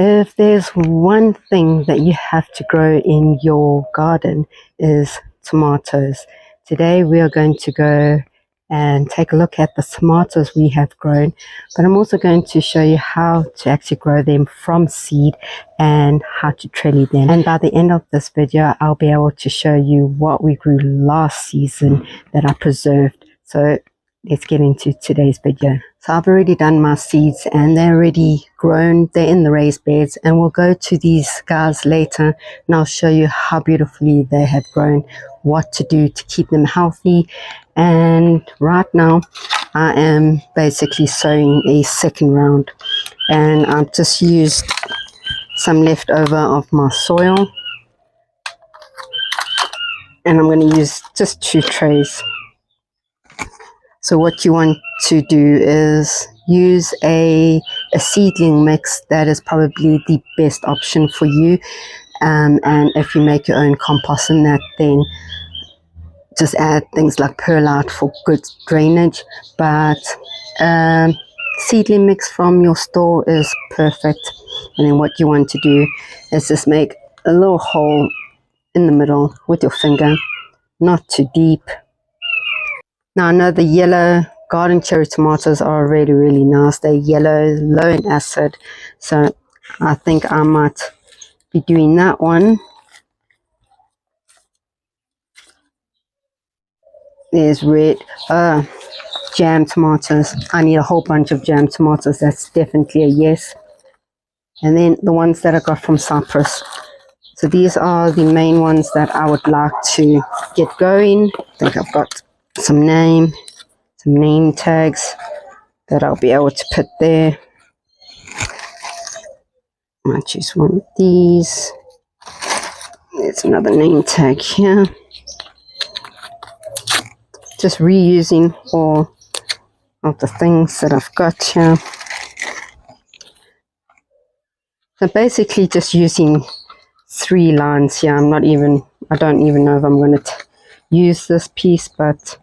If there's one thing that you have to grow in your garden is tomatoes. Today we are going to go and take a look at the tomatoes we have grown, but I'm also going to show you how to actually grow them from seed and how to trellis them. And by the end of this video, I'll be able to show you what we grew last season that I preserved. So let's get into today's video. So I've already done my seeds and they're already grown. They're in the raised beds, and we'll go to these guys later and I'll show you how beautifully they have grown, what to do to keep them healthy. And right now I am basically sowing a second round, and I've just used some leftover of my soil, and I'm going to use just 2 trays. So what you want to do is use a seedling mix. That is probably the best option for you. And if you make your own compost in that, then just add things like perlite for good drainage. But seedling mix from your store is perfect. And then what you want to do is just make a little hole in the middle with your finger, not too deep. Now I know the yellow garden cherry tomatoes are really, really nice. They're yellow, low in acid. So I think I might be doing that one. There's red jam tomatoes. I need a whole bunch of jam tomatoes. That's definitely a yes. And then the ones that I got from Cyprus. So these are the main ones that I would like to get going. I think I've got some name tags that I'll be able to put there. I might choose one of these. There's another name tag here. Just reusing all of the things that I've got here. So basically just using 3 lines here. I don't even know if I'm going to use this piece, but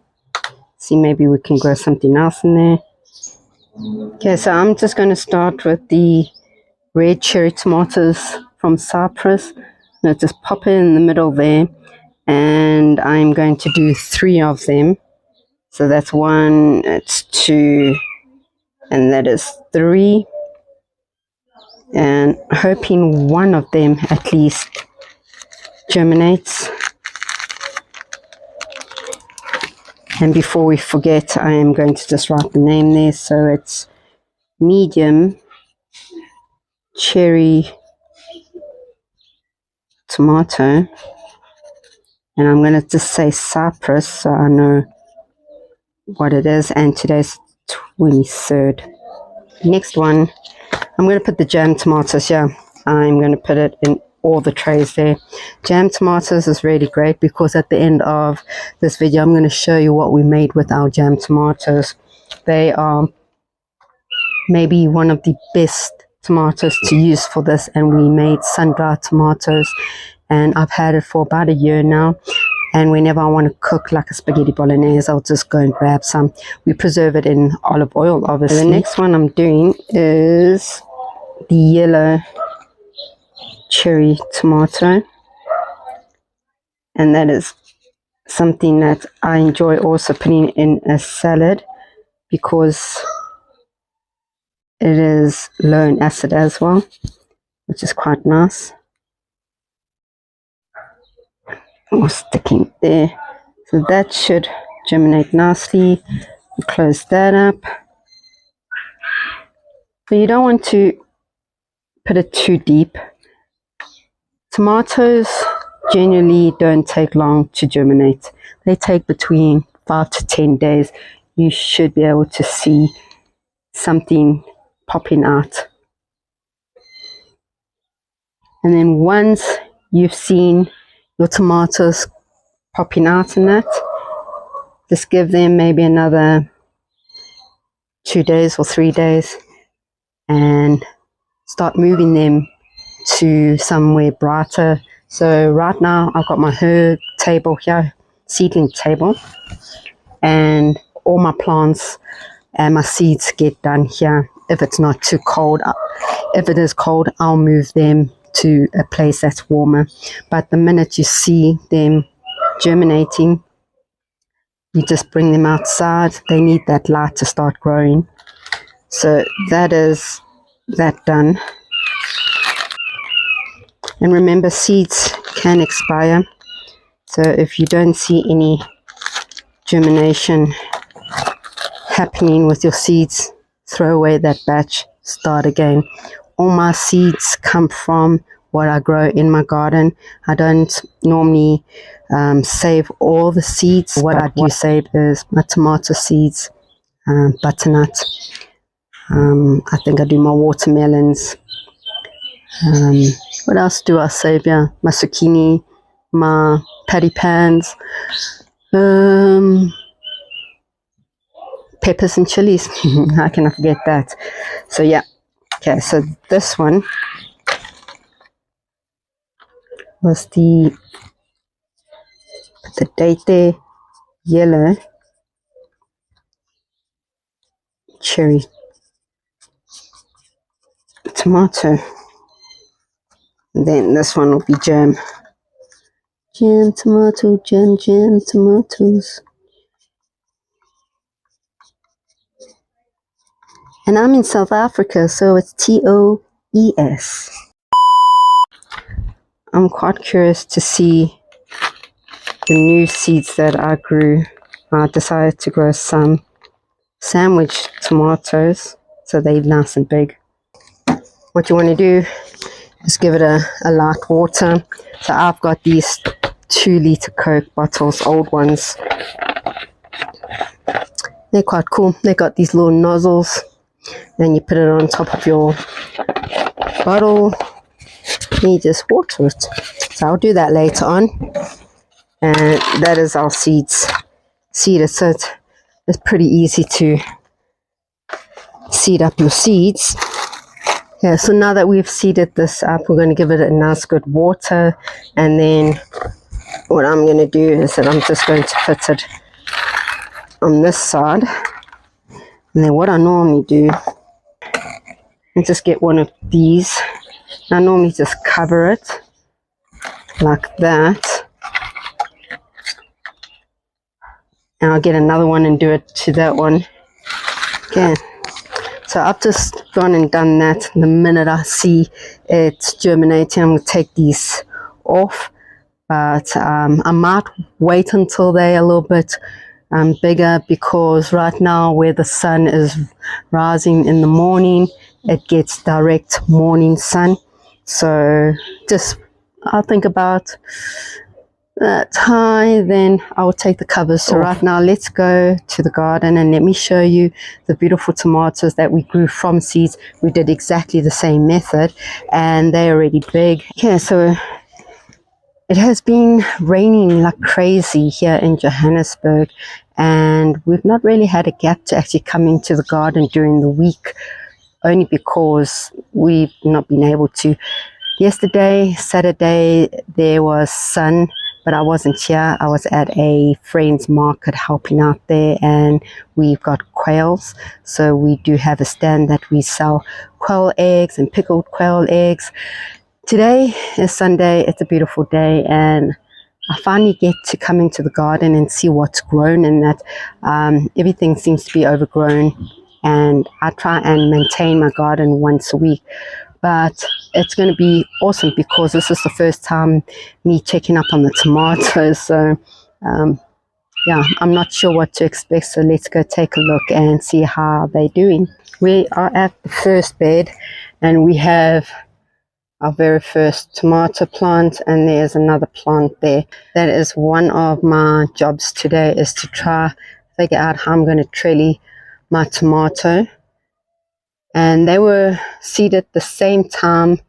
see, maybe we can grow something else in there. Okay, so I'm just going to start with the red cherry tomatoes from Cyprus. Now just pop it in the middle there, and I'm going to do 3 of them. So that's 1, it's 2, and that is 3. And hoping one of them at least germinates. And before we forget, I am going to just write the name there. So it's medium cherry tomato. And I'm going to just say Cyprus so I know what it is. And today's 23rd. Next one, I'm going to put the jam tomatoes here. I'm going to put it in all the trays there. Jam tomatoes is really great because at the end of this video I'm going to show you what we made with our jam tomatoes. They are maybe one of the best tomatoes to use for this, and we made sun-dried tomatoes, and I've had it for about a year now, and whenever I want to cook like a spaghetti bolognese, I'll just go and grab some. We preserve it in olive oil, obviously. The next one I'm doing is the yellow cherry tomato, and that is something that I enjoy also putting in a salad because it is low in acid as well, which is quite nice. More sticking there, so that should germinate nicely. Close that up. So you don't want to put it too deep. Tomatoes generally don't take long to germinate. They take between 5 to 10 days. You should be able to see something popping out. And then once you've seen your tomatoes popping out in that, just give them maybe another 2 days or 3 days and start moving them to somewhere brighter. So right now I've got my herb table here, seedling table, and all my plants and my seeds get done here if it's not too cold. If it is cold, I'll move them to a place that's warmer. But the minute you see them germinating, you just bring them outside. They need that light to start growing. So that is that done. And remember, seeds can expire. So if you don't see any germination happening with your seeds, throw away that batch, start again. All my seeds come from what I grow in my garden. I don't normally save all the seeds. What I do save is my tomato seeds, butternut. I think I do my watermelons. What else do I save? Yeah, my zucchini, my patty pans, peppers and chilies. How can I forget that? So yeah, okay, so this one was the date there, yellow cherry tomato. And then this one will be jam tomato, jam tomatoes. And I'm in South Africa, so it's TOES. I'm quite curious to see the new seeds that I grew. I decided to grow some sandwich tomatoes, so they're nice and big. What you want to do is give it a light water. So I've got these 2-liter Coke bottles, old ones. They're quite cool. They got these little nozzles. Then you put it on top of your bottle and you just water it. So I'll do that later on. And that is our seeds seeded. So it's pretty easy to seed up your seeds. Yeah, so now that we've seeded this up, we're going to give it a nice good water. And then what I'm going to do is that I'm just going to put it on this side. And then what I normally do is just get one of these. I normally just cover it like that. And I'll get another one and do it to that one. Okay. So I've just gone and done that. The minute I see it's germinating, I'm going to take these off. But I might wait until they're a little bit bigger, because right now where the sun is rising in the morning, it gets direct morning sun. So just I'll think about that high, then I'll take the covers. So right now let's go to the garden and let me show you the beautiful tomatoes that we grew from seeds. We did exactly the same method and they're already big. Yeah, so it has been raining like crazy here in Johannesburg, and we've not really had a gap to actually come into the garden during the week, only because we've not been able to. Yesterday, Saturday, there was sun, but I wasn't here. I was at a friend's market helping out there, and we've got quails. So we do have a stand that we sell quail eggs and pickled quail eggs. Today is Sunday. It's a beautiful day, and I finally get to come into the garden and see what's grown, and that everything seems to be overgrown. And I try and maintain my garden once a week. But it's going to be awesome because this is the first time me checking up on the tomatoes. So, yeah, I'm not sure what to expect. So let's go take a look and see how they're doing. We are at the first bed and we have our very first tomato plant, and there's another plant there. That is one of my jobs today, is to try figure out how I'm going to trellis my tomato. And they were seeded at the same time,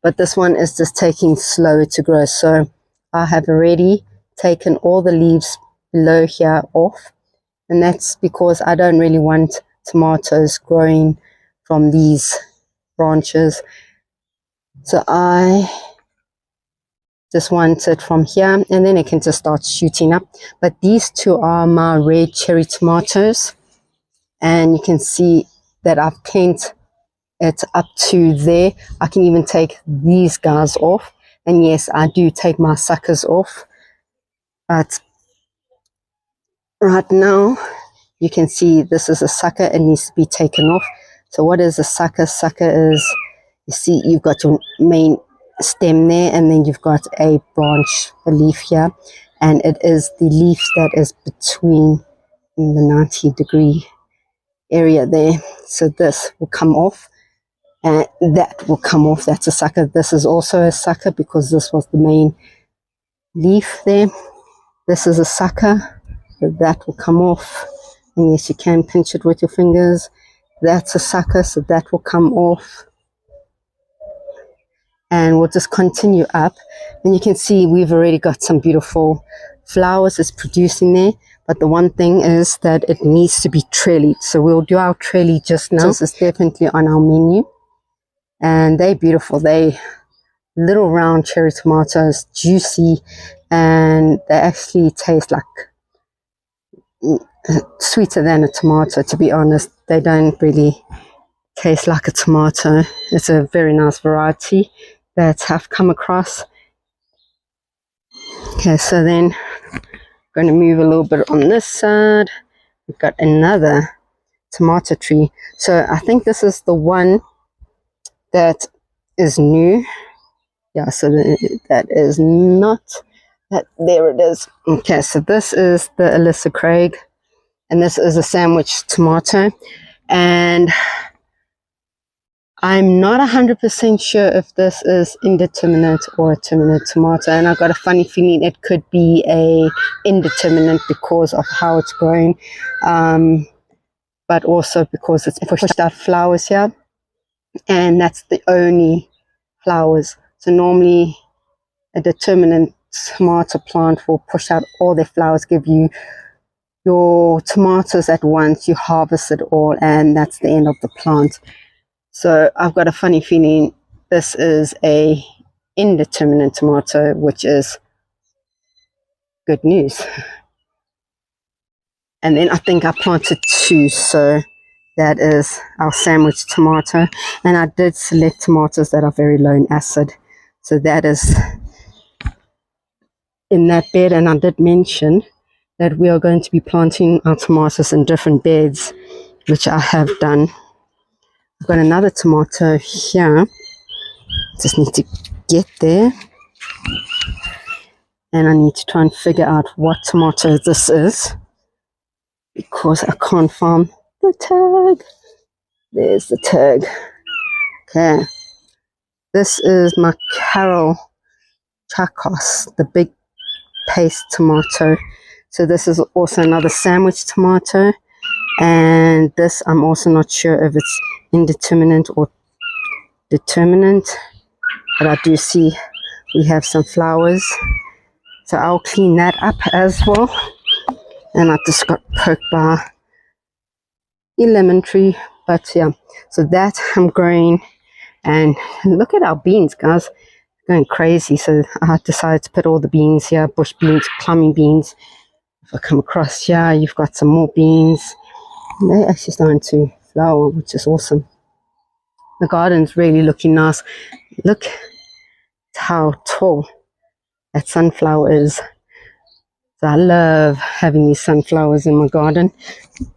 but this one is just taking slower to grow. So I have already taken all the leaves below here off, and that's because I don't really want tomatoes growing from these branches. So I just want it from here, and then it can just start shooting up. But these two are my red cherry tomatoes, and you can see that I've cleaned it's up to there. I can even take these guys off, and yes, I do take my suckers off, but right now you can see this is a sucker. It needs to be taken off. So what is a sucker? Sucker is, you see, you've got your main stem there, and then you've got a branch, a leaf here, and it is the leaf that is between in the 90-degree area there. So this will come off, and that will come off. That's a sucker. This is also a sucker because this was the main leaf there. This is a sucker, so that will come off, and yes, you can pinch it with your fingers. That's a sucker, so that will come off, and we'll just continue up, and you can see we've already got some beautiful flowers is producing there. But the one thing is that it needs to be trellised, so we'll do our trellis just now. This is definitely on our menu, and they're beautiful. They little round cherry tomatoes, juicy, and they actually taste like sweeter than a tomato. To be honest, they don't really taste like a tomato. It's a very nice variety that I've come across. Okay, so then I'm going to move a little bit on this side. We've got another tomato tree. So I think this is the one that is new. Yeah, so that is not that. There it is. Okay, so this is the Alyssa Craig, and this is a sandwich tomato, and I'm not 100% sure if this is indeterminate or a terminate tomato, and I've got a funny feeling it could be a indeterminate because of how it's growing, but also because it's pushed out flowers here, and that's the only flowers. So normally a determinant tomato plant will push out all their flowers, give you your tomatoes at once, you harvest it all, and that's the end of the plant. So I've got a funny feeling this is a indeterminate tomato, which is good news. And then I think I planted two, so that is our sandwich tomato. And I did select tomatoes that are very low in acid, so that is in that bed. And I did mention that we are going to be planting our tomatoes in different beds, which I have done. I've got another tomato here, just need to get there, and I need to try and figure out what tomato this is because I can't find the tag. There's the tag. Okay, this is my Carol Chakos, the big paste tomato. So this is also another sandwich tomato, and this I'm also not sure if it's indeterminate or determinant, but I do see we have some flowers, so I'll clean that up as well. And I just got poked by a lemon tree, but yeah, so that I'm growing. And look at our beans, guys, going crazy. So I decided to put all the beans here, bush beans, climbing beans. If I come across here, you've got some more beans. They're actually starting to flower, which is awesome. The garden's really looking nice. Look at how tall that sunflower is. So I love having these sunflowers in my garden.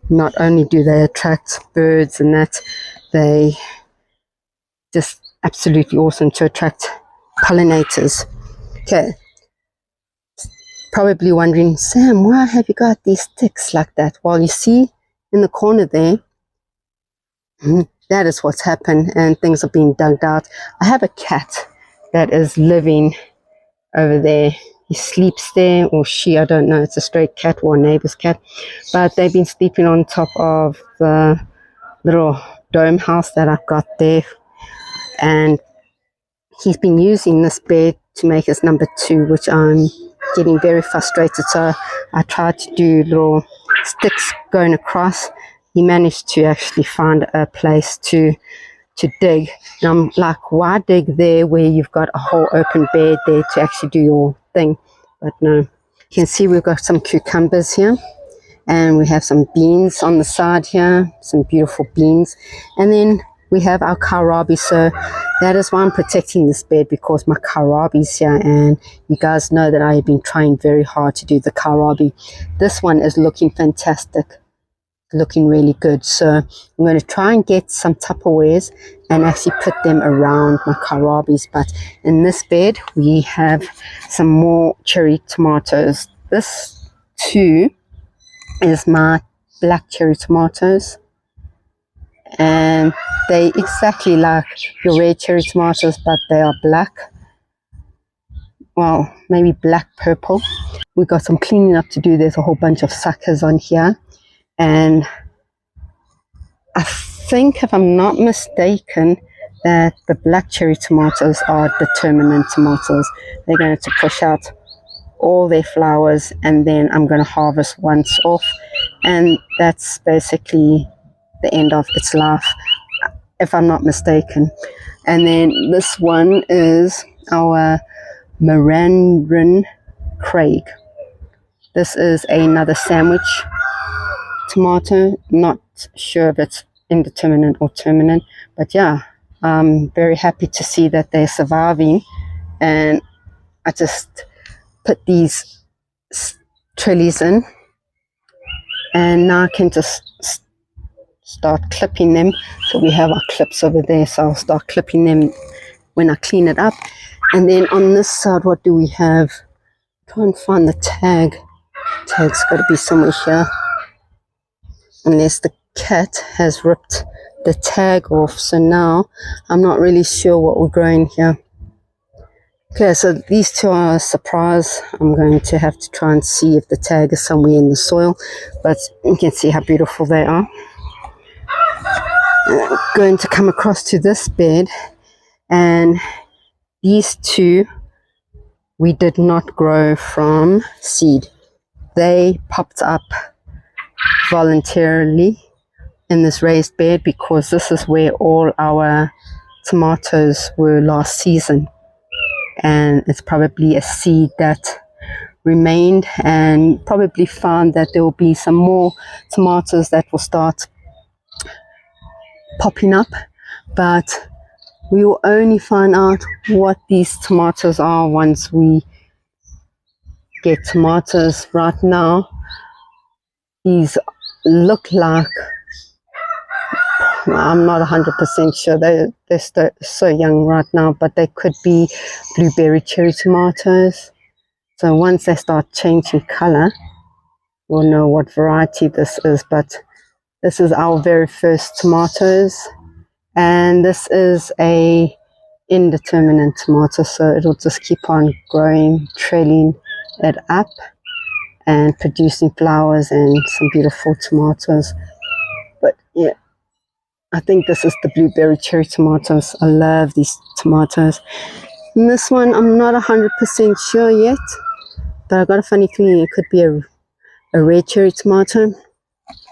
Not only do they attract birds and that, they just absolutely awesome to attract pollinators. Okay, probably wondering, Sam, why have you got these sticks like that? Well, you see in the corner there, that is what's happened, and things are being dug out. I have a cat that is living over there. He sleeps there, or she, I don't know, it's a stray cat or a neighbor's cat, but they've been sleeping on top of the little dome house that I've got there, and he's been using this bed to make his number 2, which I'm getting very frustrated. So I tried to do little sticks going across. He managed to actually find a place to dig, and I'm like, why dig there where you've got a whole open bed there to actually do your thing? But no, you can see we've got some cucumbers here, and we have some beans on the side here, some beautiful beans, and then we have our kohlrabi, so that is why I'm protecting this bed, because my kohlrabi is here, and you guys know that I have been trying very hard to do the kohlrabi. This one is looking fantastic, looking really good. So I'm going to try and get some Tupperwares and actually put them around my kohlrabis. But in this bed we have some more cherry tomatoes. This too is my black cherry tomatoes, and they exactly like your red cherry tomatoes, but they are black. Well, maybe black purple. We got some cleaning up to do. There's a whole bunch of suckers on here, and I think, if I'm not mistaken, that the black cherry tomatoes are determinant tomatoes. They're going to push out all their flowers, and then I'm going to harvest once off, and that's basically the end of its life, if I'm not mistaken. And then this one is our Mandarin Craig. This is another sandwich tomato. Not sure if it's indeterminate or terminant, but yeah, I'm very happy to see that they're surviving. And I just put these trellis in, and now I can just start clipping them. So we have our clips over there, so I'll start clipping them when I clean it up. And then on this side, what do we have? Try and find the tag. Tag's got to be somewhere here, unless the cat has ripped the tag off. So now I'm not really sure what we're growing here. Okay, so these two are a surprise. I'm going to have to try and see if the tag is somewhere in the soil, but you can see how beautiful they are. I'm going to come across to this bed, and these two we did not grow from seed. They popped up voluntarily in this raised bed, because this is where all our tomatoes were last season, and it's probably a seed that remained, and probably found that there will be some more tomatoes that will start popping up, but we will only find out what these tomatoes are once we get tomatoes. Right now these look like, I'm not 100% sure, they're so young right now, but they could be blueberry cherry tomatoes. So once they start changing color, we'll know what variety this is. But this is our very first tomatoes, and this is a indeterminate tomato, so it'll just keep on growing, trailing it up and producing flowers and some beautiful tomatoes. But yeah, I think this is the blueberry cherry tomatoes. I love these tomatoes. And this one, I'm not 100% sure yet, but I got a funny feeling it could be a red cherry tomato.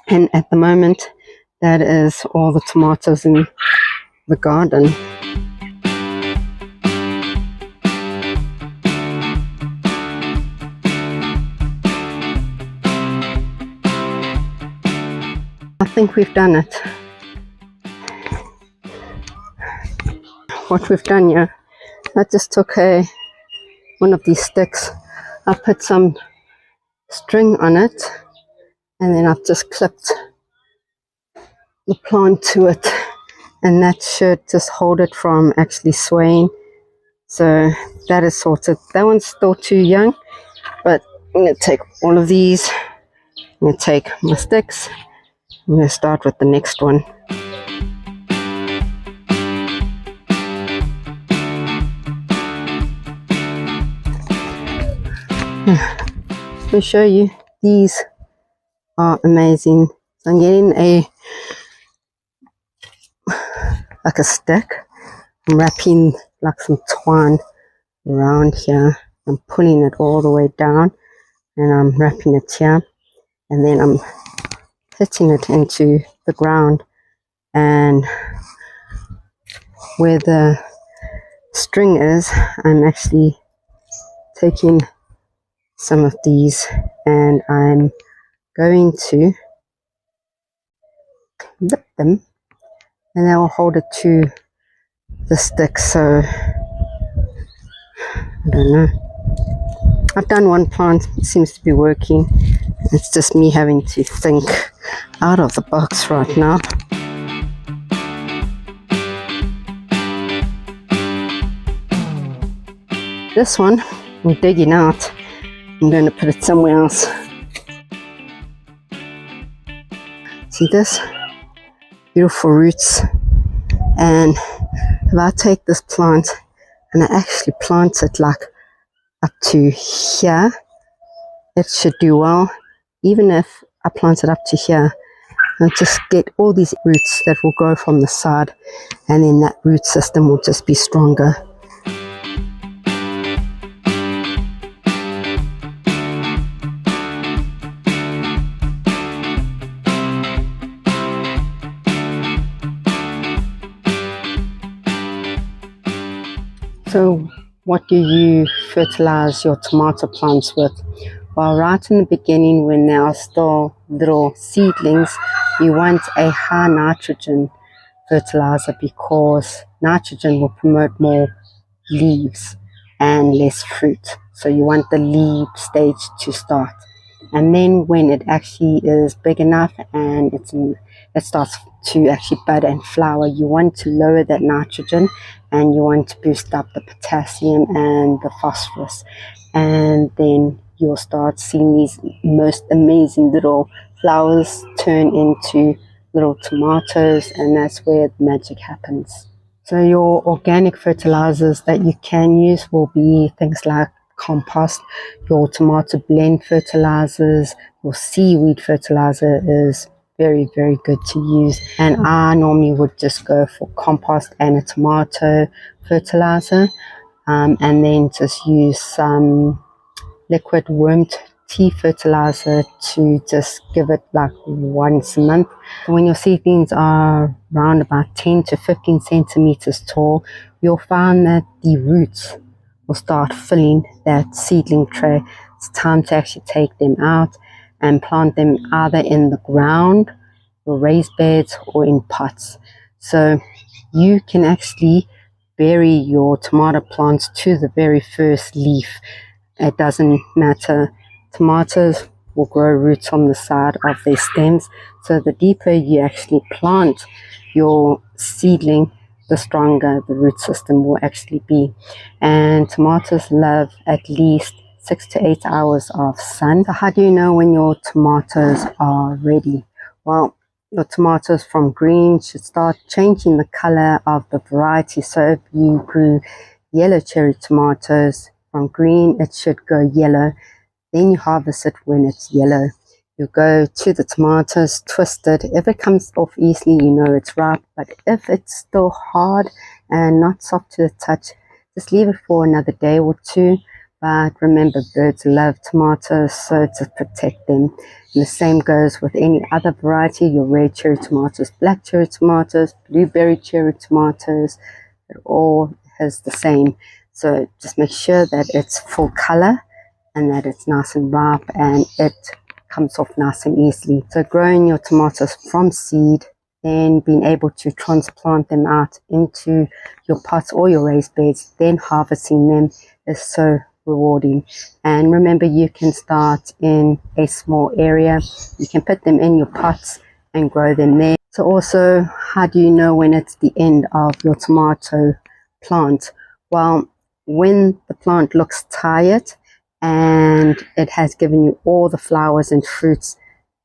And at the moment, that is all the tomatoes in the garden. I think we've done it. What we've done here, I just took one of these sticks, I put some string on it, and then I've just clipped the plant to it, and that should just hold it from actually swaying. So that is sorted. That one's still too young, but I'm going to take all of these. I'm going to take my sticks. I'm going to start with the next one. To show you, these are amazing. So I'm getting like a stick. I'm wrapping like some twine around here. I'm pulling it all the way down, and I'm wrapping it here, and then I'm hitting it into the ground, and where the string is, I'm actually taking some of these, and I'm going to clip them and that will hold it to the stick. So I don't know. I've done one plant, it seems to be working. It's just me having to think out of the box right now. This one, I'm digging out. I'm going to put it somewhere else. See this? Beautiful roots. And if I take this plant and I actually plant it like up to here, it should do well. Even if I plant it up to here, I'll just get all these roots that will grow from the side, and then that root system will just be stronger. So what do you fertilize your tomato plants with? Well, right in the beginning, when they are still little seedlings, you want a high nitrogen fertilizer, because nitrogen will promote more leaves and less fruit. So you want the leaf stage to start. And then when it actually is big enough and it starts to actually bud and flower, you want to lower that nitrogen, and you want to boost up the potassium and the phosphorus. And then you'll start seeing these most amazing little flowers turn into little tomatoes, and that's where the magic happens. So your organic fertilizers that you can use will be things like compost, your tomato blend fertilizers, your seaweed fertilizer is very, very good to use. And I normally would just go for compost and a tomato fertilizer, and then just use some liquid worm tea fertilizer to just give it like once a month. When your seedlings are around about 10 to 15 centimeters tall, you'll find that the roots will start filling that seedling tray. It's time to actually take them out and plant them either in the ground or raised beds or in pots. So you can actually bury your tomato plants to the very first leaf. It doesn't matter. Tomatoes will grow roots on the side of their stems. So the deeper you actually plant your seedling, the stronger the root system will actually be. And tomatoes love at least 6 to 8 hours of sun. So how do you know when your tomatoes are ready? Well, your tomatoes from green should start changing the color of the variety. So if you grew yellow cherry tomatoes, from green it should go yellow. Then you harvest it when it's yellow. You go to the tomatoes, twist it. If it comes off easily, you know it's ripe. But if it's still hard and not soft to the touch, just leave it for another day or two. But remember, birds love tomatoes, so to protect them. And the same goes with any other variety, your red cherry tomatoes, black cherry tomatoes, blueberry cherry tomatoes. It all has the same. So just make sure that it's full color and that it's nice and ripe and it comes off nice and easily. So growing your tomatoes from seed, then being able to transplant them out into your pots or your raised beds, then harvesting them is so rewarding. And remember, you can start in a small area. You can put them in your pots and grow them there. So also, how do you know when it's the end of your tomato plant? Well, when the plant looks tired and it has given you all the flowers and fruits,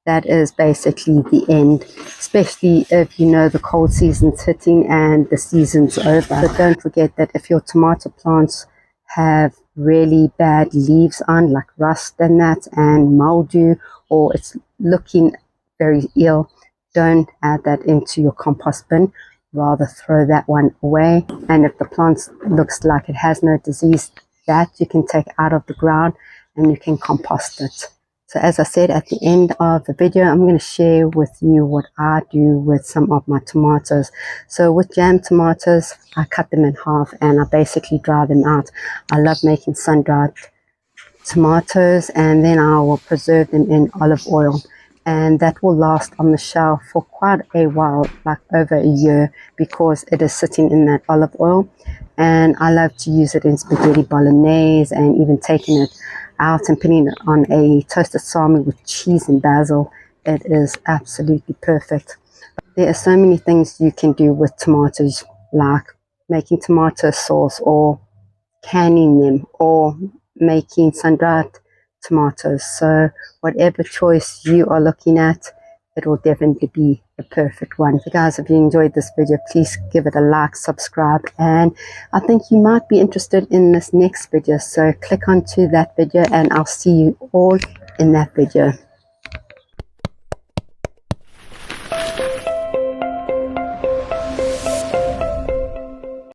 that is basically the end, especially if you know the cold season's hitting and the season's over. But don't forget that if your tomato plants have really bad leaves on, like rust and that, and mildew, or it's looking very ill, don't add that into your compost bin. Rather throw that one away. And if the plant looks like it has no disease, that you can take out of the ground and you can compost it. So as I said at the end of the video, I'm going to share with you what I do with some of my tomatoes. So with jam tomatoes, I cut them in half and I basically dry them out. I love making sun-dried tomatoes, and then I will preserve them in olive oil. and that will last on the shelf for quite a while, like over a year, because it is sitting in that olive oil. And I love to use it in spaghetti bolognese, and even taking it out and putting it on a toasted salmi with cheese and basil. It is absolutely perfect. There are so many things you can do with tomatoes, like making tomato sauce, or canning them, or making sun-dried tomatoes. So whatever choice you are looking at, it will definitely be the perfect one. So guys, if you enjoyed this video, please give it a like, subscribe, and I think you might be interested in this next video. So click onto that video, and I'll see you all in that video.